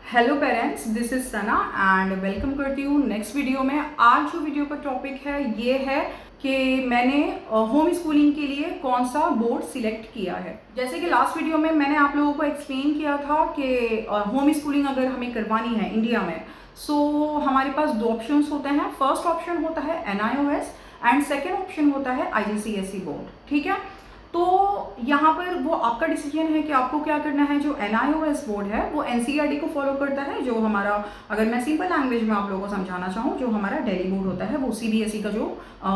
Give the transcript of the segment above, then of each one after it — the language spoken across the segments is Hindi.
Hello parents, this is Sana and welcome करती हूँ नेक्स्ट वीडियो में। आज जो वीडियो का टॉपिक है ये है कि मैंने होम स्कूलिंग के लिए कौन सा बोर्ड सिलेक्ट किया है। जैसे कि लास्ट वीडियो में मैंने आप लोगों को एक्सप्लेन किया था कि होम स्कूलिंग अगर हमें करवानी है इंडिया में, सो हमारे पास दो ऑप्शंस होते हैं। फर्स्ट ऑप्शन होता है NIOS एंड सेकेंड ऑप्शन होता है IGCSE बोर्ड। ठीक है, तो यहाँ पर वो आपका डिसीजन है कि आपको क्या करना है। जो NIOS बोर्ड है वो NCERT को फॉलो करता है। जो हमारा, अगर मैं सिंपल लैंग्वेज में आप लोगों को समझाना चाहूँ, जो हमारा दिल्ली बोर्ड होता है वो CBSE का जो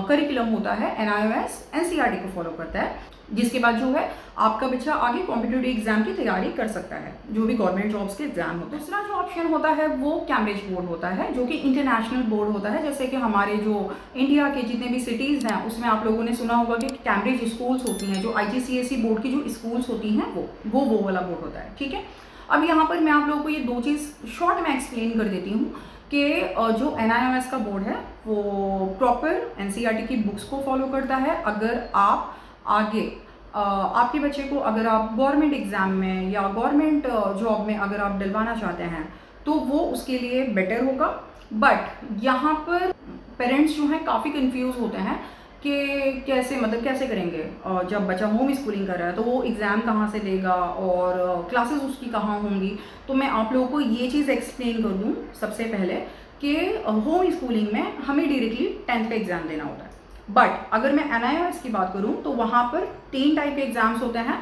करिकुलम होता है NIOS NCERT को फॉलो करता है, जिसके बाद जो है आपका बच्चा आगे कॉम्पिटिटिव एग्जाम की तैयारी कर सकता है, जो भी गवर्नमेंट जॉब्स के एग्जाम होते हैं। दूसरा जो ऑप्शन होता है वो कैम्ब्रिज बोर्ड होता है, जो कि इंटरनेशनल बोर्ड होता है। जैसे कि हमारे जो इंडिया के जितने भी सिटीज़ हैं उसमें आप लोगों ने सुना होगा कि कैम्ब्रिज स्कूल्स होती हैं, जो IGCSE बोर्ड की जो स्कूल्स होती हैं वो वाला बोर्ड होता है। ठीक है, अब यहाँ पर मैं आप लोगों को ये दो चीज़ शॉर्ट में एक्सप्लेन कर देती हूँ कि जो NIOS का बोर्ड है वो प्रॉपर NCERT की बुक्स को फॉलो करता है। अगर आप आगे आपके बच्चे को, अगर आप गवर्नमेंट एग्ज़ाम में या गवर्नमेंट जॉब में अगर आप डलवाना चाहते हैं तो वो उसके लिए बेटर होगा। बट यहाँ पर पेरेंट्स जो हैं काफ़ी कंफ्यूज होते हैं कि कैसे करेंगे। जब बच्चा होम स्कूलिंग कर रहा है तो वो एग्ज़ाम कहाँ से देगा और क्लासेस उसकी कहाँ होंगी। तो मैं आप लोगों को ये चीज़ एक्सप्लेन कर दूँ सबसे पहले कि होम स्कूलिंग में हमें डायरेक्टली 10th का एग्ज़ाम देना होता है। बट अगर मैं NIOS की बात करूं तो वहाँ पर 3 टाइप के एग्जाम्स होते हैं।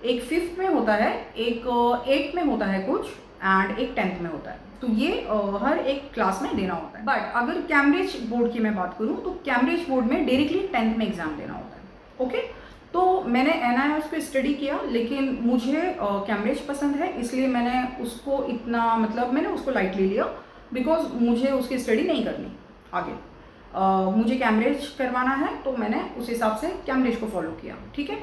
एक 5th में होता है, एक 8th में होता है कुछ, एंड एक 10th में होता है। तो ये हर एक क्लास में देना होता है। बट अगर कैम्ब्रिज बोर्ड की मैं बात करूं तो कैम्ब्रिज बोर्ड में डायरेक्टली 10th में एग्ज़ाम देना होता है। ओके, तो मैंने NIOS को स्टडी किया, लेकिन मुझे कैम्ब्रिज पसंद है, इसलिए मैंने उसको मैंने उसको लाइटली लिया, बिकॉज मुझे उसकी स्टडी नहीं करनी आगे। मुझे कैम्ब्रिज करवाना है तो मैंने उस हिसाब से कैम्ब्रिज को फॉलो किया। ठीक है,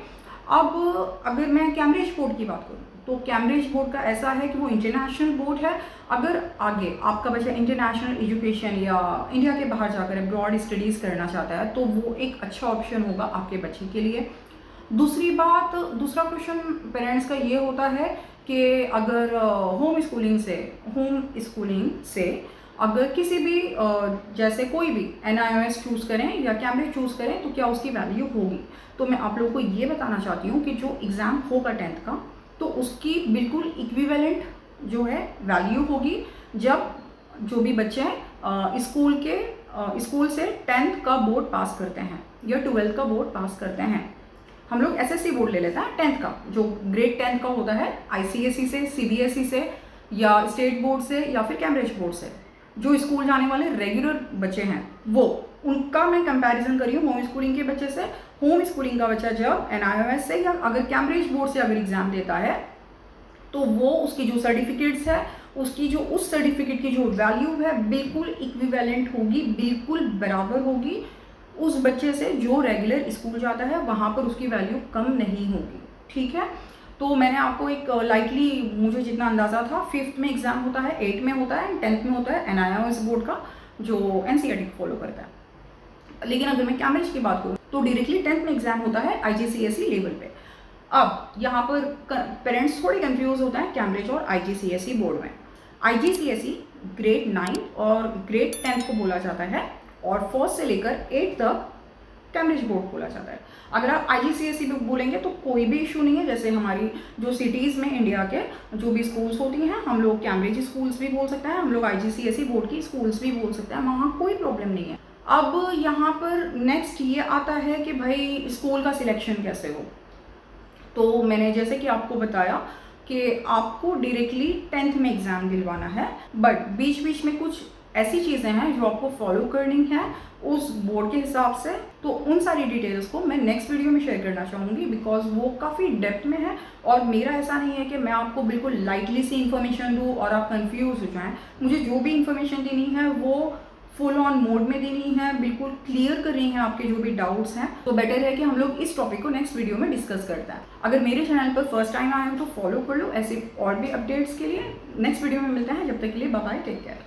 अब अगर मैं कैम्ब्रिज बोर्ड की बात करूँ तो कैम्ब्रिज बोर्ड का ऐसा है कि वो इंटरनेशनल बोर्ड है। अगर आगे आपका बच्चा इंटरनेशनल एजुकेशन या इंडिया के बाहर जाकर अब्रॉड स्टडीज़ करना चाहता है तो वो एक अच्छा ऑप्शन होगा आपके बच्चे के लिए। दूसरा क्वेश्चन पेरेंट्स का ये होता है कि अगर होम स्कूलिंग से अगर किसी भी जैसे कोई भी NIOS चूज़ करें या कैम्ब्रिज चूज़ करें तो क्या उसकी वैल्यू होगी। तो मैं आप लोगों को ये बताना चाहती हूँ कि जो एग्ज़ाम होगा 10th का, तो उसकी बिल्कुल इक्विवेलेंट जो है वैल्यू होगी जब जो भी बच्चे स्कूल से 10th का बोर्ड पास करते हैं या 12th का बोर्ड पास करते हैं। हम लोग SSC बोर्ड ले लेते हैं 10th का, जो ग्रेड 10th का होता है ICSE से, CBSE से या स्टेट बोर्ड से या फिर कैम्ब्रिज बोर्ड से। जो स्कूल जाने वाले रेगुलर बच्चे हैं वो, उनका मैं कंपैरिजन कर रही हूँ होम स्कूलिंग के बच्चे से। होम स्कूलिंग का बच्चा जब NIOS से या अगर कैम्ब्रिज बोर्ड से अगर एग्ज़ाम देता है तो वो उसकी जो सर्टिफिकेट्स है, उसकी जो उस सर्टिफिकेट की जो वैल्यू है बिल्कुल इक्विवेलेंट होगी, बिल्कुल बराबर होगी उस बच्चे से जो रेगुलर स्कूल जाता है। वहाँ पर उसकी वैल्यू कम नहीं होगी। ठीक है, तो मैंने आपको एक लाइटली, मुझे जितना अंदाज़ा था, 5th में एग्ज़ाम होता है, 8th में होता है, 10th में होता है NIOS बोर्ड का, जो NCERT को फॉलो करता है। लेकिन अगर मैं कैम्ब्रिज की बात करूँ तो डायरेक्टली 10th में एग्ज़ाम होता है IGCSE लेवल पे। अब यहाँ पर पेरेंट्स थोड़े कंफ्यूज होता है कैम्ब्रिज और IGCSE बोर्ड में। IGCSE ग्रेड 9 और ग्रेड 10 को बोला जाता है और 1st से लेकर 8th तक कैम्ब्रिज बोर्ड बोला जाता है। अगर आप IGCSE बोलेंगे तो कोई भी इशू नहीं है। जैसे हमारी जो सिटीज़ में इंडिया के जो भी स्कूल्स होती हैं, हम लोग कैम्ब्रिज स्कूल्स भी बोल सकते हैं, हम लोग IGCSE बोर्ड की स्कूल्स भी बोल सकते हैं, वहाँ कोई प्रॉब्लम नहीं है। अब यहाँ पर नेक्स्ट ये आता है कि भाई स्कूल का सिलेक्शन कैसे हो। तो मैंने जैसे कि आपको बताया कि आपको डायरेक्टली 10th में एग्ज़ाम दिलवाना है, बट बीच बीच में कुछ ऐसी चीज़ें हैं जो आपको फॉलो करनी है उस बोर्ड के हिसाब से। तो उन सारी डिटेल्स को मैं नेक्स्ट वीडियो में शेयर करना चाहूँगी, बिकॉज वो काफ़ी डेप्थ में है और मेरा ऐसा नहीं है कि मैं आपको बिल्कुल लाइटली सी इन्फॉर्मेशन दूँ और आप कंफ्यूज हो जाएं। मुझे जो भी इन्फॉर्मेशन देनी है वो फुल ऑन मोड में देनी है, बिल्कुल क्लियर कर रही हैं आपके जो भी डाउट्स हैं। तो बेटर है कि हम लोग इस टॉपिक को नेक्स्ट वीडियो में डिस्कस करते हैं। अगर मेरे चैनल पर फर्स्ट टाइम आए हो तो फॉलो कर लो ऐसे और भी अपडेट्स के लिए। नेक्स्ट वीडियो में मिलते हैं, जब तक के लिए बाय बाय, टेक केयर।